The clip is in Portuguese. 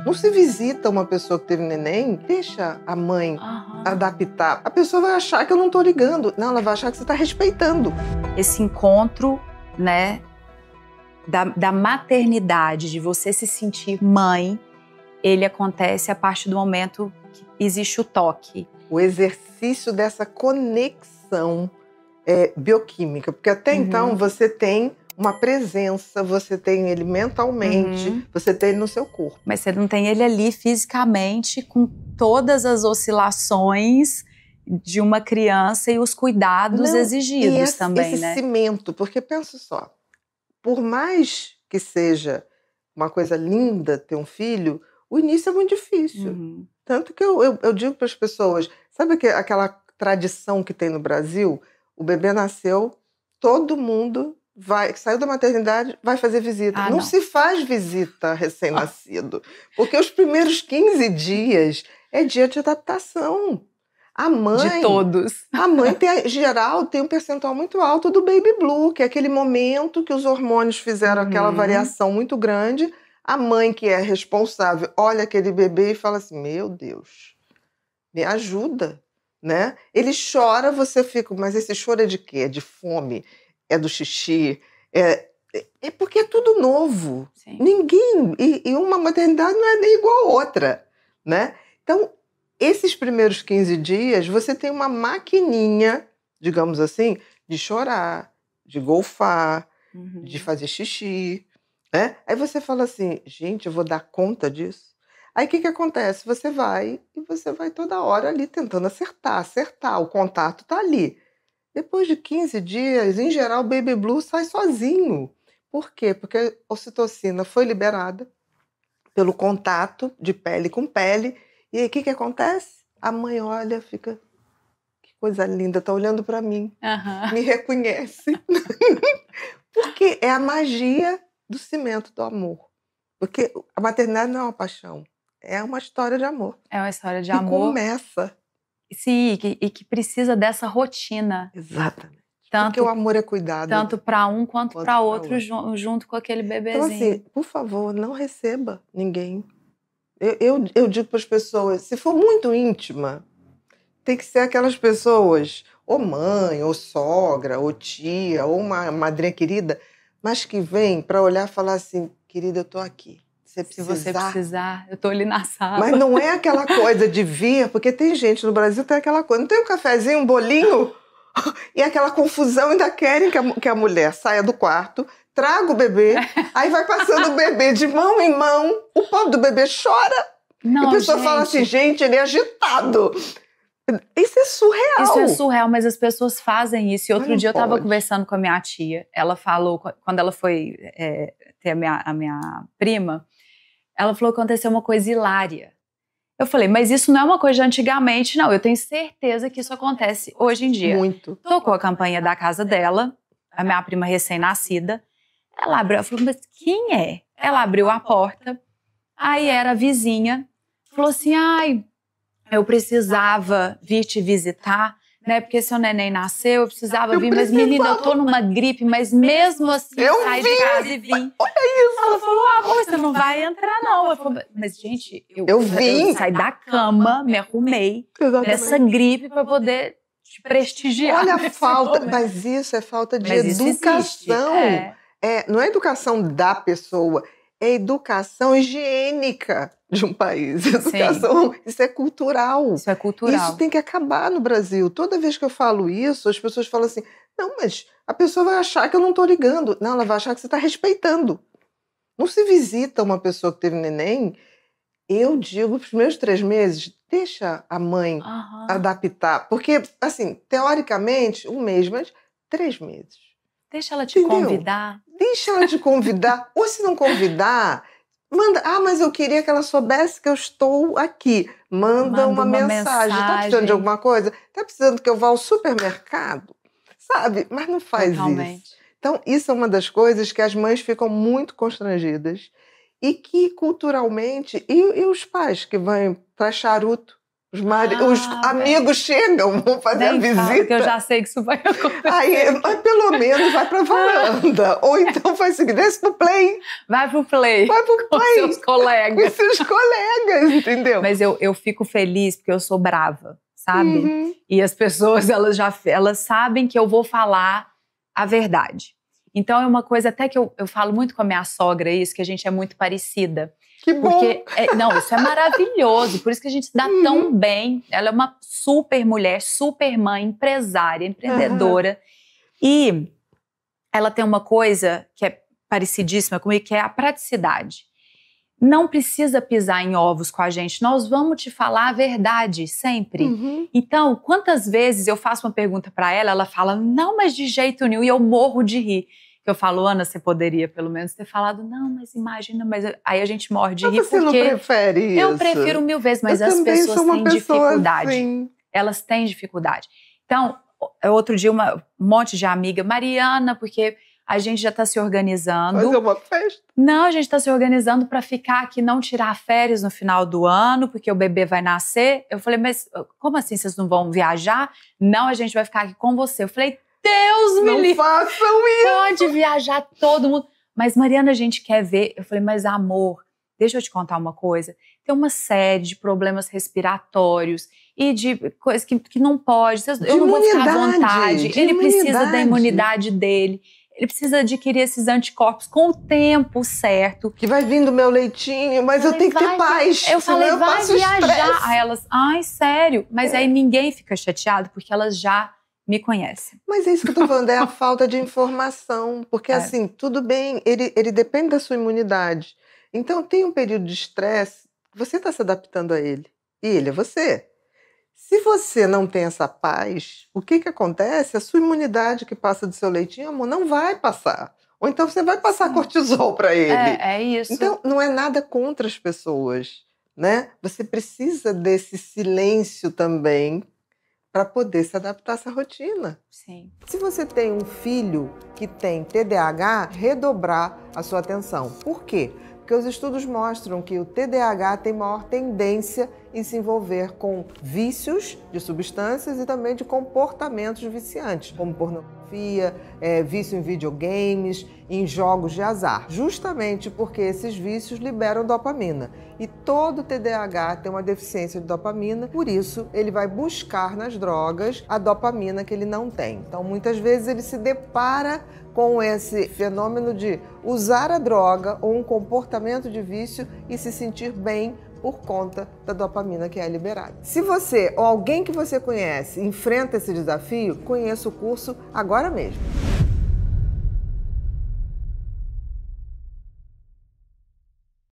Não se visita uma pessoa que teve neném, deixa a mãe adaptar. A pessoa vai achar que eu não tô ligando. Não, ela vai achar que você tá respeitando. Esse encontro, né, da maternidade, de você se sentir mãe, ele acontece a partir do momento que existe o toque. O exercício dessa conexão bioquímica, porque até então você tem uma presença, você tem ele mentalmente, você tem ele no seu corpo. Mas você não tem ele ali fisicamente, com todas as oscilações de uma criança e os cuidados exigidos também, esse né? cimento, porque pensa só, por mais que seja uma coisa linda ter um filho, o início é muito difícil. Tanto que eu digo para as pessoas, sabe aquela tradição que tem no Brasil? O bebê nasceu, todo mundo saiu da maternidade, vai fazer visita. Não se faz visita recém-nascido, porque os primeiros 15 dias é dia de adaptação. A mãe, de todos. A mãe, em geral, tem um percentual muito alto do baby blue, que é aquele momento que os hormônios fizeram aquela variação muito grande. A mãe, que é responsável, olha aquele bebê e fala assim, meu Deus, me ajuda, né? Ele chora, você fica, mas esse choro é de quê? É de fome? É do xixi? É porque é tudo novo. Sim. Ninguém... E uma maternidade não é nem igual a outra, né? Então, esses primeiros 15 dias, você tem uma maquininha, digamos assim, de chorar, de golfar, de fazer xixi, né? Aí você fala assim, gente, eu vou dar conta disso? Aí o que acontece? Você vai toda hora ali tentando acertar, o contato tá ali. Depois de 15 dias, em geral, o baby blue sai sozinho. Por quê? Porque a ocitocina foi liberada pelo contato de pele com pele. E aí o que acontece? A mãe olha, fica, que coisa linda, tá olhando para mim, me reconhece. Porque é a magia do cimento do amor. Porque a maternidade não é uma paixão, é uma história de amor. É uma história de que amor. Começa. Sim, e que precisa dessa rotina. Exatamente. Porque o amor é cuidado. Tanto para um quanto para outro, junto com aquele bebezinho. Então, assim, por favor, não receba ninguém. Eu digo para as pessoas, se for muito íntima, tem que ser aquelas pessoas, ou mãe, ou sogra, ou tia, ou uma madrinha querida, mas que vem para olhar e falar assim, querida, eu tô aqui. Se você precisar, eu tô ali na sala. Mas não é aquela coisa de vir, porque tem gente no Brasil, tem aquela coisa, não tem um cafezinho, um bolinho? E aquela confusão, ainda querem que a mulher saia do quarto, traga o bebê, aí vai passando o bebê de mão em mão, o pobre do bebê chora. Não, e a pessoa fala assim, gente, ele é agitado. Isso é surreal. Isso é surreal, mas as pessoas fazem isso. E outro dia eu tava conversando com a minha tia, ela falou, quando ela foi ter a minha prima, ela falou que aconteceu uma coisa hilária. Eu falei, mas isso não é uma coisa de antigamente, não. Eu tenho certeza que isso acontece hoje em dia. Muito. Tocou a campainha da casa dela, a minha prima recém-nascida. Ela abriu, ela falou, mas quem é? Ela abriu a porta, aí era a vizinha, falou assim, ai, eu precisava vir te visitar, né? Porque seu neném nasceu, eu precisava vir, mas menina, eu tô numa gripe, mas mesmo assim, saí de casa e vim. Olha isso! Ela falou, amor, você não vai entrar não. Eu falei, mas gente, eu saí da cama, me arrumei nessa gripe para poder te prestigiar. Olha a falta, mas isso é falta de educação. Não é educação da pessoa, é educação higiênica de um país. Educação, isso é cultural. Isso é cultural. Isso tem que acabar no Brasil. Toda vez que eu falo isso, as pessoas falam assim, não, mas a pessoa vai achar que eu não tô ligando. Não, ela vai achar que você tá respeitando. Não se visita uma pessoa que teve neném, eu digo, os primeiros 3 meses, deixa a mãe adaptar. Porque, assim, teoricamente, 1 mês, mas 3 meses. Deixa ela te convidar. Deixa ela te convidar. Ou se não convidar, manda. Ah, mas eu queria que ela soubesse que eu estou aqui. Manda uma mensagem. Tá precisando de alguma coisa? Tá precisando que eu vá ao supermercado? Sabe? Mas não faz isso. Então, isso é uma das coisas que as mães ficam muito constrangidas. E que, culturalmente... E os pais que vão para charuto? Os amigos chegam, vão fazer a visita. Que eu já sei que isso vai acontecer. Aí, mas pelo menos vai pra varanda. Ou então faz o seguinte, desce pro play. Vai pro play. Vai pro play. Com seus colegas. Com seus colegas, entendeu? Mas eu fico feliz porque eu sou brava, sabe? E as pessoas, elas sabem que eu vou falar a verdade. Então é uma coisa até que eu falo muito com a minha sogra isso, que a gente é muito parecida. Que bom! Porque, não, isso é maravilhoso, por isso que a gente se dá tão bem. Ela é uma super mulher, super mãe, empresária, empreendedora. E ela tem uma coisa que é parecidíssima comigo, que é a praticidade. Não precisa pisar em ovos com a gente, nós vamos te falar a verdade, sempre. Então, quantas vezes eu faço uma pergunta para ela, ela fala, não, mas de jeito nenhum, e eu morro de rir. Eu falo, Ana, você poderia pelo menos ter falado, não, mas imagina, mas aí a gente morre de rir, você não prefere isso? Eu prefiro 1000 vezes, mas as pessoas têm dificuldade. Assim. Elas têm dificuldade. Então, outro dia, um monte de amiga, Mariana, porque a gente já está se organizando. Fazer uma festa? Não, a gente está se organizando para ficar aqui, não tirar férias no final do ano, porque o bebê vai nascer. Eu falei, mas como assim, vocês não vão viajar? Não, a gente vai ficar aqui com você. Eu falei, Deus me livre. Não façam isso. Pode viajar todo mundo. Mas, Mariana, a gente quer ver. Eu falei, mas amor, deixa eu te contar uma coisa. Tem uma série de problemas respiratórios e de coisas que não pode. Eu não vou ficar à vontade. Ele precisa da imunidade dele. Ele precisa adquirir esses anticorpos com o tempo certo. Que vai vindo meu leitinho, mas eu tenho que ter paz. Eu falei, vai viajar. Estresse. Aí elas, ai, sério? Mas aí ninguém fica chateado, porque elas já me conhecem. Mas é isso que eu tô falando, é a falta de informação. Porque assim, tudo bem, ele depende da sua imunidade. Então tem um período de estresse, você está se adaptando a ele. E ele é você. Se você não tem essa paz, o que acontece? A sua imunidade que passa do seu leitinho, amor, não vai passar. Ou então você vai passar cortisol para ele. É isso. Então, não é nada contra as pessoas, né? Você precisa desse silêncio também para poder se adaptar a essa rotina. Sim. Se você tem um filho que tem TDAH, redobrar a sua atenção. Por quê? Porque os estudos mostram que o TDAH tem maior tendência em se envolver com vícios de substâncias e também de comportamentos viciantes, como pornografia, vício em videogames, em jogos de azar, justamente porque esses vícios liberam dopamina. E todo TDAH tem uma deficiência de dopamina, por isso ele vai buscar nas drogas a dopamina que ele não tem. Então, muitas vezes ele se depara com esse fenômeno de usar a droga ou um comportamento de vício e se sentir bem por conta da dopamina que é liberada. Se você ou alguém que você conhece enfrenta esse desafio, conheça o curso agora mesmo.